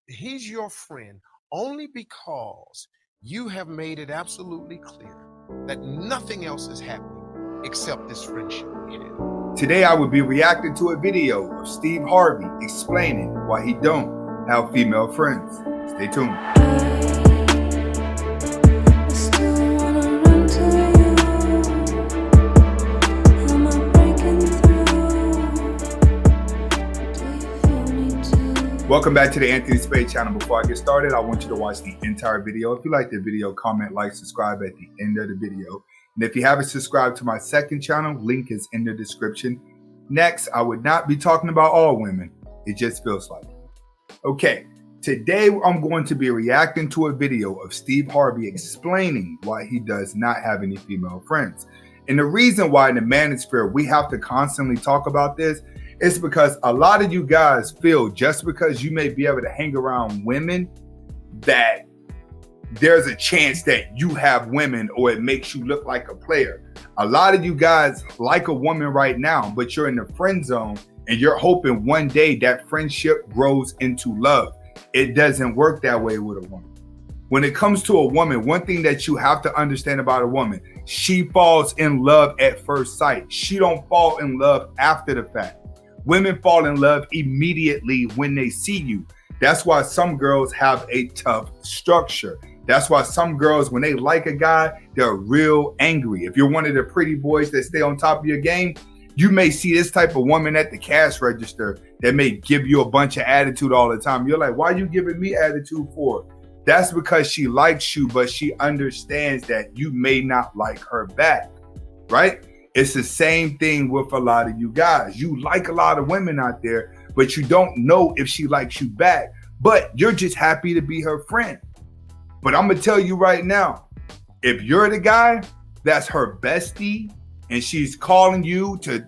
He's your friend only because you have made it absolutely clear that nothing else is happening except this friendship we have. Today I will be reacting to a video of Steve Harvey explaining why he don't have female friends. Stay tuned. Welcome back to the Anthony Spade channel. Before I get started, I want you to watch the entire video. If you like the video, comment, like, subscribe at the end of the video. And if you haven't subscribed to my second channel, link is in the description. Next, I would not be talking about all women. It just feels like it. Okay, today I'm going to be reacting to a video of Steve Harvey explaining why he does not have any female friends. And the reason why in the manosphere we have to constantly talk about this is because a lot of you guys feel just because you may be able to hang around women that there's a chance that you have women or it makes you look like a player. A lot of you guys like a woman right now, but you're in the friend zone and you're hoping one day that friendship grows into love. It doesn't work that way with a woman. When it comes to a woman, one thing that you have to understand about a woman, she falls in love at first sight. She don't fall in love after the fact. Women fall in love immediately when they see you. That's why some girls have a tough structure. That's why some girls, when they like a guy, they're real angry. If you're one of the pretty boys that stay on top of your game, you may see this type of woman at the cash register that may give you a bunch of attitude all the time. You're like, why are you giving me attitude for? That's because she likes you, but she understands that you may not like her back, right? It's the same thing with a lot of you guys. You like a lot of women out there, but you don't know if she likes you back, but you're just happy to be her friend. But I'm gonna tell you right now, if you're the guy that's her bestie and she's calling you to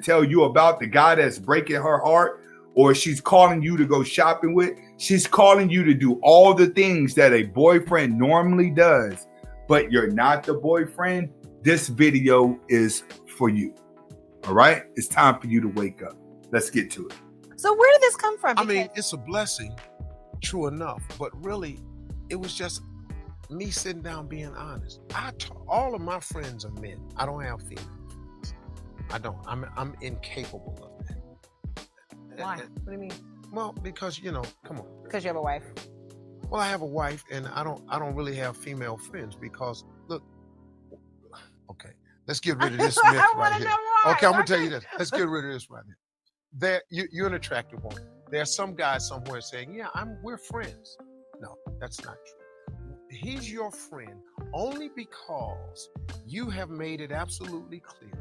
tell you about the guy that's breaking her heart, or she's calling you to go shopping with, she's calling you to do all the things that a boyfriend normally does, but you're not the boyfriend, this video is for you. All right? It's time for you to wake up. Let's get to it. So where did this come from? I mean, it's a blessing, true enough, but really, it was just me sitting down being honest. All of my friends are men. I don't have female friends. I don't. I'm incapable of that. Why? What do you mean? Well, because come on. Because you have a wife. Well, I have a wife, and I don't really have female friends because look. Okay, let's get rid of this myth right here. Okay, I'm gonna tell you this. Let's get rid of this right here. You're an attractive woman. There's some guy somewhere saying, "Yeah, we're friends." No, that's not true. He's your friend only because you have made it absolutely clear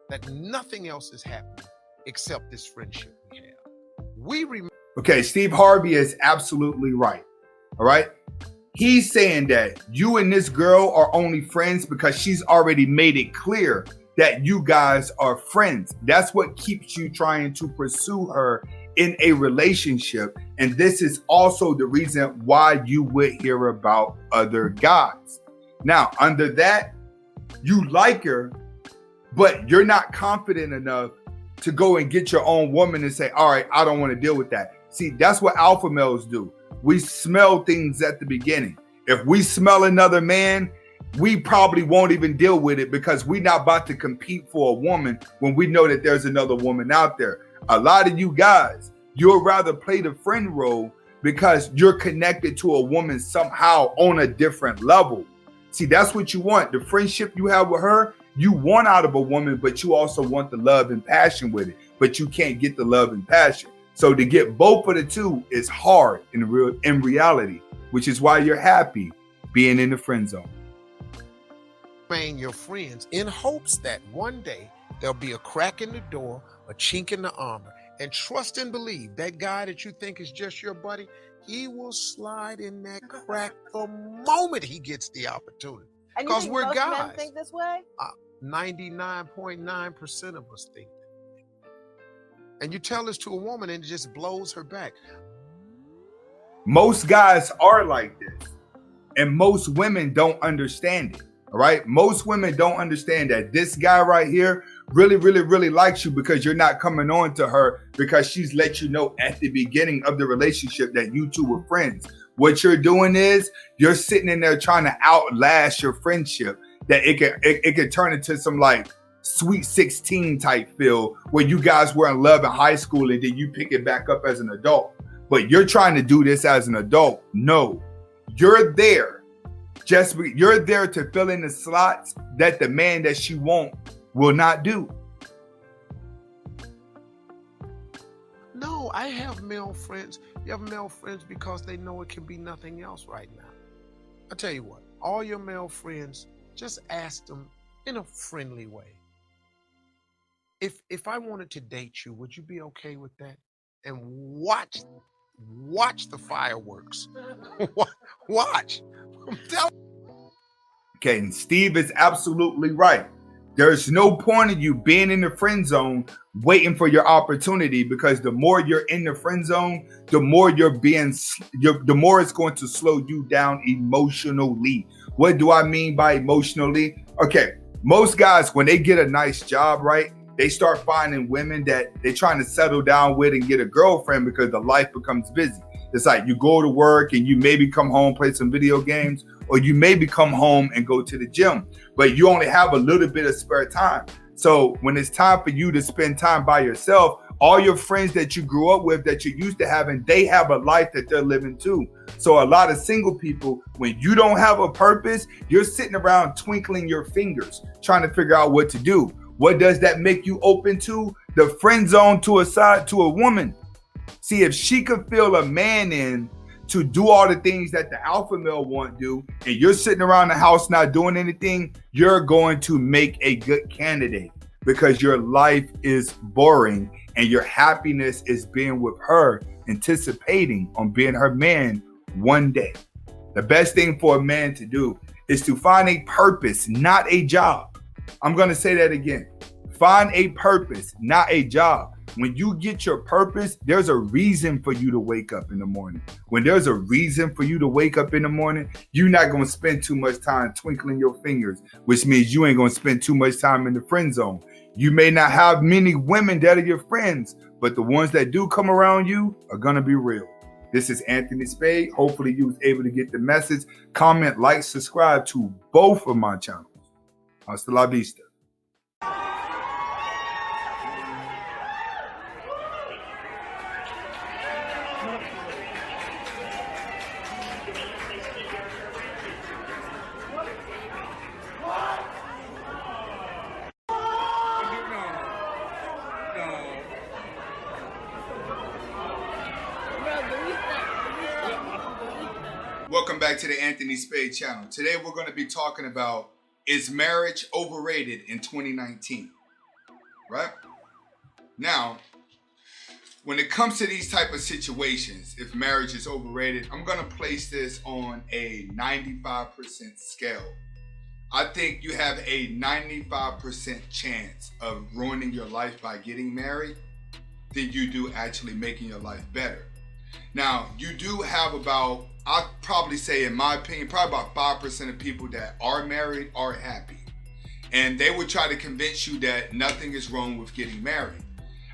that nothing else is happening except this friendship we have. Okay, Steve Harvey is absolutely right. All right. He's saying that you and this girl are only friends because she's already made it clear that you guys are friends. That's what keeps you trying to pursue her in a relationship. And this is also the reason why you would hear about other guys. Now, under that, you like her, but you're not confident enough to go and get your own woman and say, all right, I don't want to deal with that. See, that's what alpha males do. We smell things at the beginning. If we smell another man, we probably won't even deal with it because we're not about to compete for a woman when we know that there's another woman out there. A lot of you guys, you'll rather play the friend role because you're connected to a woman somehow on a different level. See, that's what you want. The friendship you have with her, you want out of a woman, but you also want the love and passion with it. But you can't get the love and passion. So to get both of the two is hard in reality, which is why you're happy being in the friend zone. Remain your friends in hopes that one day there'll be a crack in the door, a chink in the armor, and trust and believe that guy that you think is just your buddy, he will slide in that crack the moment he gets the opportunity. Because we're guys. Men think this way? 99.9% of us think that. And you tell this to a woman and it just blows her back. Most guys are like this, and most women don't understand it. All right. Most women don't understand that this guy right here really likes you because you're not coming on to her because she's let you know at the beginning of the relationship that you two were friends. What you're doing is you're sitting in there trying to outlast your friendship, that it could turn into some like Sweet 16 type feel where you guys were in love in high school and then you pick it back up as an adult. But you're trying to do this as an adult. No, you're there. You're there to fill in the slots that the man that she won't will not do. No, I have male friends. You have male friends because they know it can be nothing else right now. I tell you what, all your male friends, just ask them in a friendly way. If I wanted to date you, would you be okay with that? And watch the fireworks. Watch. Okay, and Steve is absolutely right. There's no point in you being in the friend zone waiting for your opportunity, because the more you're in the friend zone, the more the more it's going to slow you down emotionally. What do I mean by emotionally? Okay, most guys, when they get a nice job, right, they start finding women that they're trying to settle down with and get a girlfriend because the life becomes busy. It's like you go to work and you maybe come home, play some video games, or you maybe come home and go to the gym, but you only have a little bit of spare time. So when it's time for you to spend time by yourself, all your friends that you grew up with, that you're used to having, they have a life that they're living too. So a lot of single people, when you don't have a purpose, you're sitting around twinkling your fingers, trying to figure out what to do. What does that make you open to? The friend zone to a woman. See, if she could feel a man in to do all the things that the alpha male won't do, and you're sitting around the house not doing anything, you're going to make a good candidate, because your life is boring and your happiness is being with her, anticipating on being her man one day. The best thing for a man to do is to find a purpose, not a job. I'm going to say that again. Find a purpose, not a job. When you get your purpose, there's a reason for you to wake up in the morning. When there's a reason for you to wake up in the morning, you're not going to spend too much time twinkling your fingers, which means you ain't going to spend too much time in the friend zone. You may not have many women that are your friends, but the ones that do come around you are going to be real. This is Anthony Spade. Hopefully you was able to get the message. Comment, like, subscribe to both of my channels. Hasta la vista. Welcome back to the Anthony Spade channel. Today we're going to be talking about, is marriage overrated in 2019? Right? Now, when it comes to these type of situations, if marriage is overrated, I'm going to place this on a 95% scale. I think you have a 95% chance of ruining your life by getting married than you do actually making your life better. Now, you do have about, I'd probably say, in my opinion, probably about 5% of people that are married are happy. And they would try to convince you that nothing is wrong with getting married.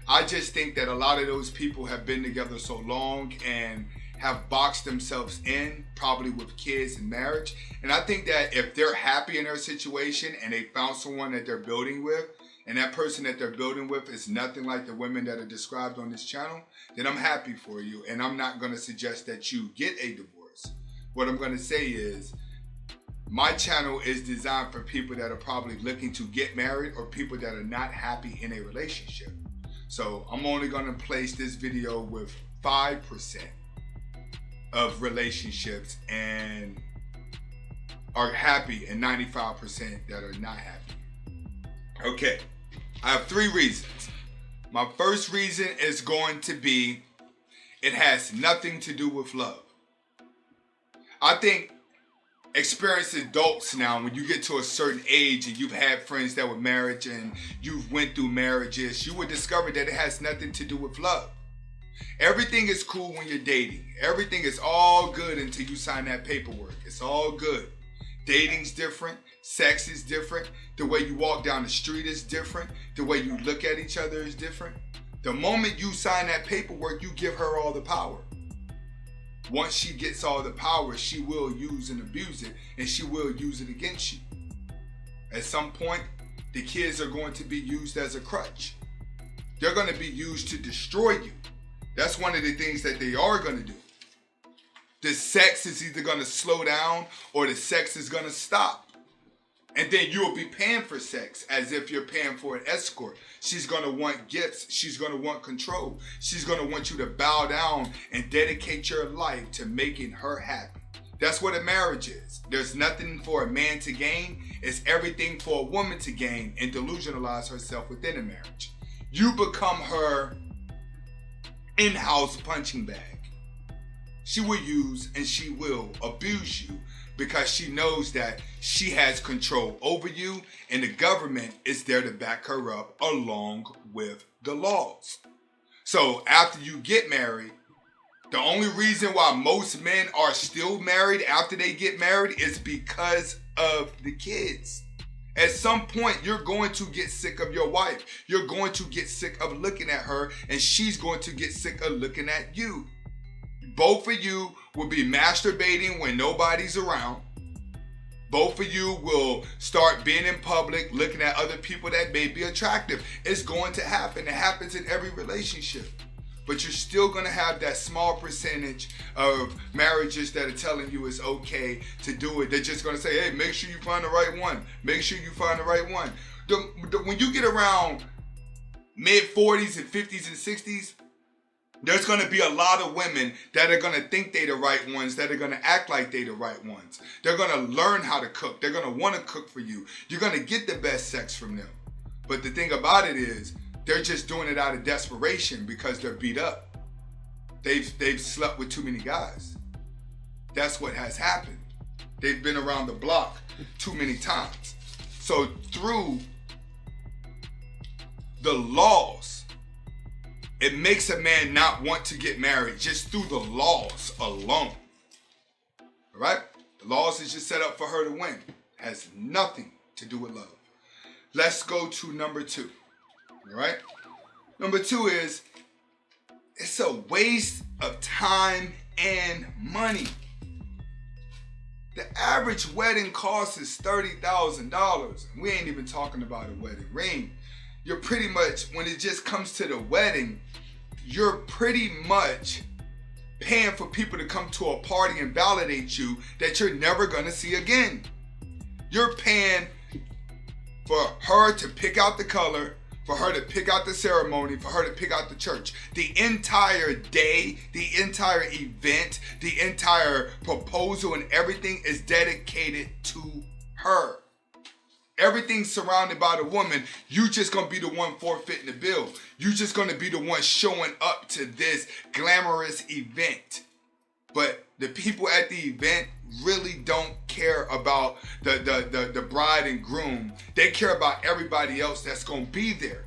I just think that a lot of those people have been together so long and have boxed themselves in, probably with kids and marriage. And I think that if they're happy in their situation and they found someone that they're building with, and that person that they're building with is nothing like the women that are described on this channel, then I'm happy for you. And I'm not going to suggest that you get a divorce. What I'm going to say is, my channel is designed for people that are probably looking to get married or people that are not happy in a relationship. So I'm only going to place this video with 5% of relationships and are happy, and 95% that are not happy. Okay, I have 3 reasons. My first reason is going to be, it has nothing to do with love. I think experienced adults now, when you get to a certain age and you've had friends that were married and you've went through marriages, you would discover that it has nothing to do with love. Everything is cool when you're dating. Everything is all good until you sign that paperwork. It's all good. Dating's different. Sex is different. The way you walk down the street is different. The way you look at each other is different. The moment you sign that paperwork, you give her all the power. Once she gets all the power, she will use and abuse it, and she will use it against you. At some point, the kids are going to be used as a crutch. They're going to be used to destroy you. That's one of the things that they are going to do. The sex is either going to slow down or the sex is going to stop. And then you'll be paying for sex as if you're paying for an escort. She's going to want gifts. She's going to want control. She's going to want you to bow down and dedicate your life to making her happy. That's what a marriage is. There's nothing for a man to gain. It's everything for a woman to gain and delusionalize herself within a marriage. You become her in-house punching bag. She will use and she will abuse you because she knows that she has control over you and the government is there to back her up along with the laws. So after you get married, the only reason why most men are still married after they get married is because of the kids. At some point, you're going to get sick of your wife. You're going to get sick of looking at her, and she's going to get sick of looking at you. Both of you will be masturbating when nobody's around. Both of you will start being in public, looking at other people that may be attractive. It's going to happen. It happens in every relationship. But you're still going to have that small percentage of marriages that are telling you it's okay to do it. They're just going to say, hey, make sure you find the right one. Make sure you find the right one. When you get around mid-40s and 50s and 60s, there's going to be a lot of women that are going to think they're the right ones, that are going to act like they're the right ones. They're going to learn how to cook. They're going to want to cook for you. You're going to get the best sex from them. But the thing about it is, they're just doing it out of desperation because they're beat up. They've slept with too many guys. That's what has happened. They've been around the block too many times. So through the laws, it makes a man not want to get married just through the laws alone. All right? The laws is just set up for her to win. It has nothing to do with love. Let's go to number 2. All right? Number 2 is, it's a waste of time and money. The average wedding cost is $30,000. We ain't even talking about a wedding ring. You're pretty much, when it just comes to the wedding, you're pretty much paying for people to come to a party and validate you that you're never going to see again. You're paying for her to pick out the color, for her to pick out the ceremony, for her to pick out the church. The entire day, the entire event, the entire proposal and everything is dedicated to her. Everything's surrounded by the woman. You just gonna be the one forfeiting the bill. You just gonna be the one showing up to this glamorous event. But the people at the event really don't care about the bride and groom. They care about everybody else that's going to be there.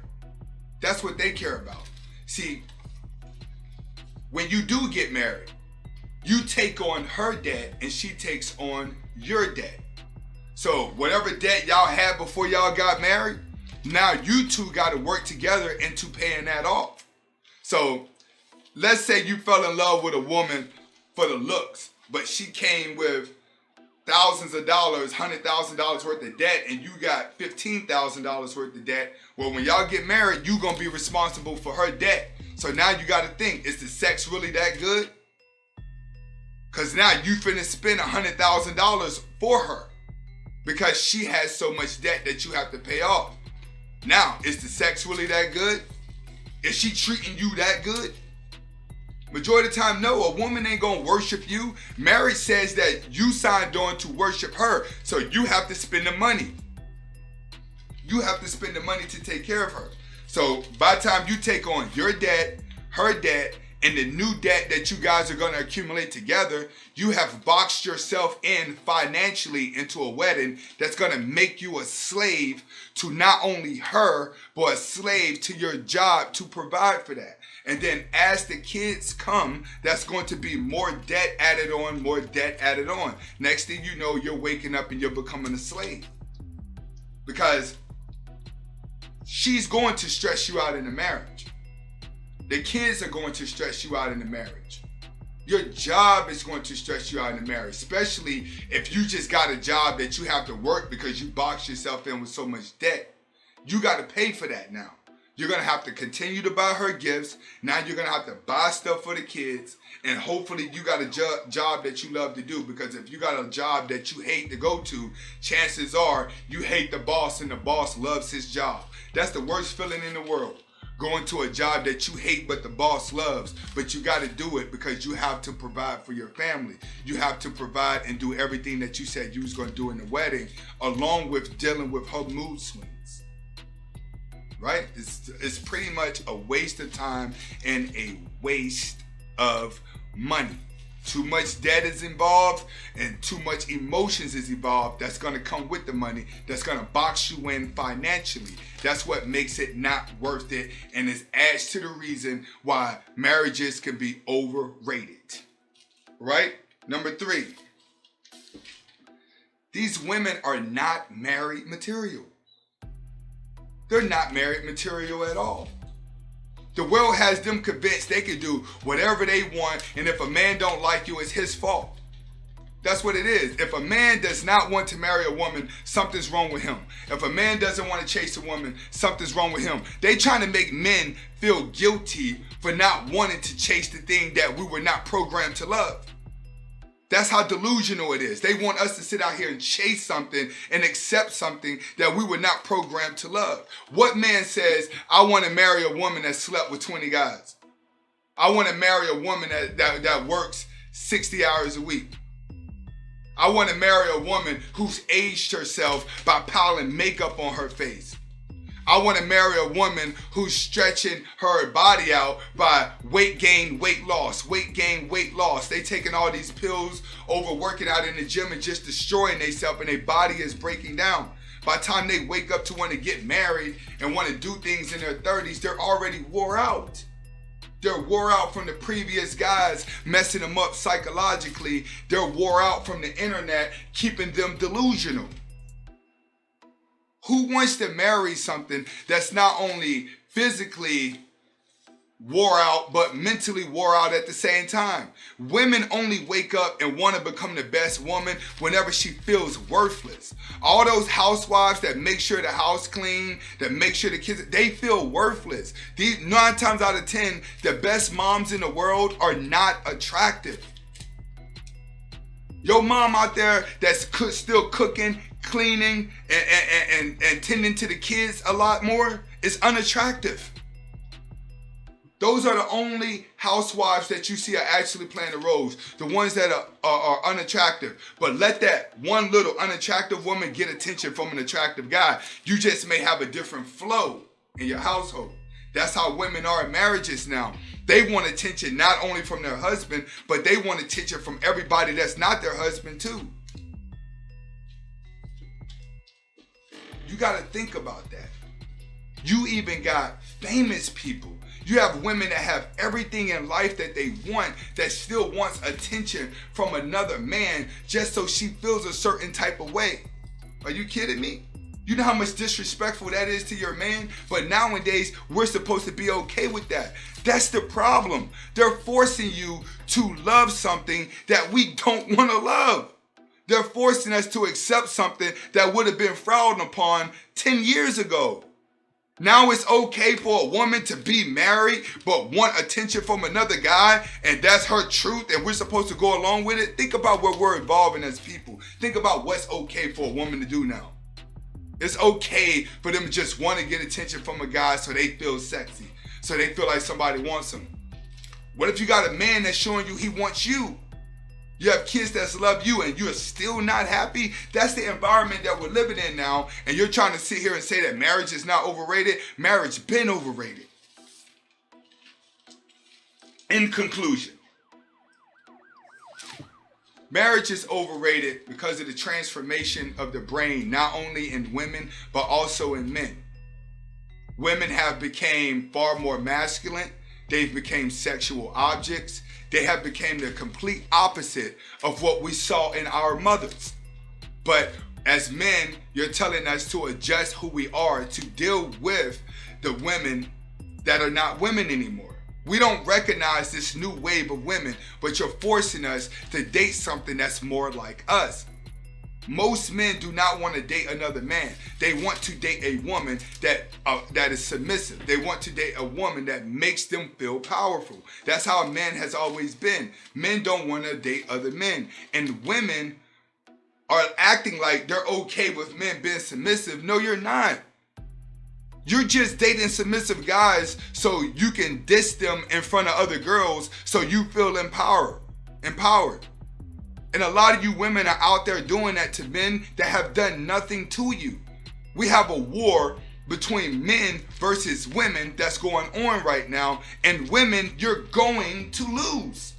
That's what they care about. See, when you do get married, you take on her debt and she takes on your debt. So whatever debt y'all had before y'all got married, now you two got to work together into paying that off. So let's say you fell in love with a woman for the looks, but she came with thousands of dollars, $100,000 worth of debt, and you got $15,000 worth of debt. Well, when y'all get married, you gonna be responsible for her debt. So now you gotta think, is the sex really that good? Cause now you finna spend $100,000 for her because she has so much debt that you have to pay off. Now, is the sex really that good? Is she treating you that good? Majority of the time, no. A woman ain't gonna worship you. Marriage says that you signed on to worship her, so you have to spend the money. You have to spend the money to take care of her. So by the time you take on your debt, her debt, and the new debt that you guys are gonna accumulate together, you have boxed yourself in financially into a wedding that's gonna make you a slave to not only her, but a slave to your job to provide for that. And then as the kids come, that's going to be more debt added on, more debt added on. Next thing you know, you're waking up and you're becoming a slave. Because she's going to stress you out in the marriage. The kids are going to stress you out in the marriage. Your job is going to stress you out in the marriage, especially if you just got a job that you have to work because you boxed yourself in with so much debt. You got to pay for that now. You're going to have to continue to buy her gifts. Now you're going to have to buy stuff for the kids. And hopefully you got a job that you love to do, because if you got a job that you hate to go to, chances are you hate the boss and the boss loves his job. That's the worst feeling in the world. Going to a job that you hate but the boss loves, but you got to do it because you have to provide for your family. You have to provide and do everything that you said you was going to do in the wedding, along with dealing with her mood swings. Right? It's pretty much a waste of time and a waste of money. Too much debt is involved and too much emotions is involved that's going to come with the money, that's going to box you in financially. That's what makes it not worth it, and it adds to the reason why marriages can be overrated. Right? Number 3, these women are not married material. They're not married material at all. The world has them convinced they can do whatever they want, and if a man don't like you, it's his fault. That's what it is. If a man does not want to marry a woman, something's wrong with him. If a man doesn't want to chase a woman, something's wrong with him. They trying to make men feel guilty for not wanting to chase the thing that we were not programmed to love. That's how delusional it is. They want us to sit out here and chase something and accept something that we were not programmed to love. What man says, I want to marry a woman that slept with 20 guys? I want to marry a woman that works 60 hours a week. I want to marry a woman who's aged herself by piling makeup on her face. I want to marry a woman who's stretching her body out by weight gain, weight loss, weight gain, weight loss. They taking all these pills, over working out in the gym and just destroying themselves, and their body is breaking down. By the time they wake up to want to get married and want to do things in their 30s, they're already wore out. They're wore out from the previous guys messing them up psychologically. They're wore out from the internet keeping them delusional. Who wants to marry something that's not only physically wore out, but mentally wore out at the same time? Women only wake up and want to become the best woman whenever she feels worthless. All those housewives that make sure the house clean, that make sure the kids, they feel worthless. 9 times out of 10, the best moms in the world are not attractive. Your mom out there that's still cooking, cleaning, and tending to the kids a lot more is unattractive. Those are the only housewives that you see are actually playing the roles. The ones that are unattractive. But let that one little unattractive woman get attention from an attractive guy. You just may have a different flow in your household. That's how women are in marriages now. They want attention not only from their husband, but they want attention from everybody that's not their husband too. You got to think about that. You even got famous people. You have women that have everything in life that they want, that still wants attention from another man just so she feels a certain type of way. Are you kidding me? You know how much disrespectful that is to your man? But nowadays, we're supposed to be okay with that. That's the problem. They're forcing you to love something that we don't want to love. They're forcing us to accept something that would have been frowned upon 10 years ago. Now it's okay for a woman to be married but want attention from another guy, and that's her truth, and we're supposed to go along with it. Think about where we're evolving as people. Think about what's okay for a woman to do now. It's okay for them to just want to get attention from a guy so they feel sexy, so they feel like somebody wants them. What if you got a man that's showing you he wants you? You have kids that love you and you're still not happy? That's the environment that we're living in now, and you're trying to sit here and say that marriage is not overrated. Marriage been overrated. In conclusion, marriage is overrated because of the transformation of the brain, not only in women, but also in men. Women have become far more masculine. They've become sexual objects. They have become the complete opposite of what we saw in our mothers. But as men, you're telling us to adjust who we are to deal with the women that are not women anymore. We don't recognize this new wave of women, but you're forcing us to date something that's more like us. Most men do not want to date another man. They want to date a woman that is submissive. They want to date a woman that makes them feel powerful. That's how a man has always been. Men don't want to date other men. And women are acting like they're okay with men being submissive. No, you're not. You're just dating submissive guys so you can diss them in front of other girls so you feel empowered. And a lot of you women are out there doing that to men that have done nothing to you. We have a war between men versus women that's going on right now. And women, you're going to lose.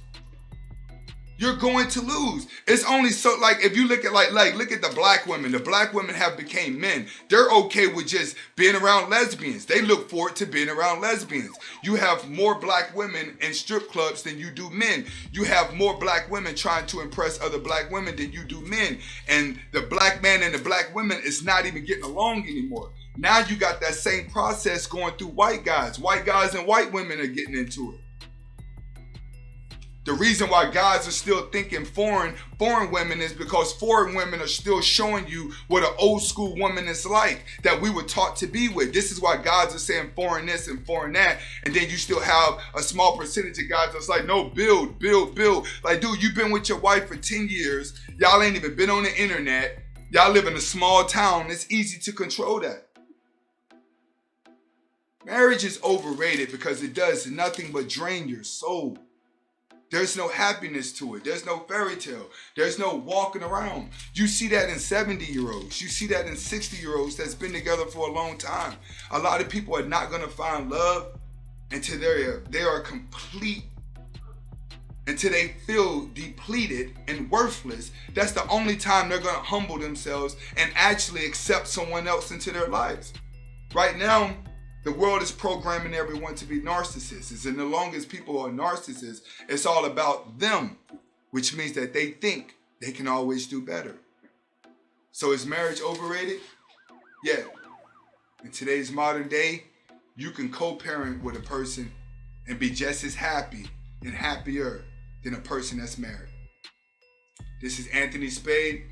You're going to lose. It's only so, like, if you look at look at the black women. The black women have become men. They're okay with just being around lesbians. They look forward to being around lesbians. You have more black women in strip clubs than you do men. You have more black women trying to impress other black women than you do men. And the black man and the black women is not even getting along anymore. Now you got that same process going through white guys. White guys and white women are getting into it. The reason why guys are still thinking foreign women is because foreign women are still showing you what an old school woman is like, that we were taught to be with. This is why guys are saying foreign this and foreign that. And then you still have a small percentage of guys that's like, no, build. Like, dude, you've been with your wife for 10 years. Y'all ain't even been on the internet. Y'all live in a small town. It's easy to control that. Marriage is overrated because it does nothing but drain your soul. There's no happiness to it. There's no fairy tale. There's no walking around. You see that in 70-year-olds. You see that in 60-year-olds that's been together for a long time. A lot of people are not going to find love until they are complete, until they feel depleted and worthless. That's the only time they're going to humble themselves and actually accept someone else into their lives. Right now, the world is programming everyone to be narcissists. And the longest people are narcissists, it's all about them, which means that they think they can always do better. So is marriage overrated? Yeah. In today's modern day, you can co-parent with a person and be just as happy and happier than a person that's married. This is Anthony Spade.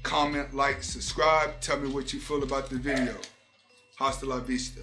Comment, like, subscribe. Tell me what you feel about the video. Hasta la vista.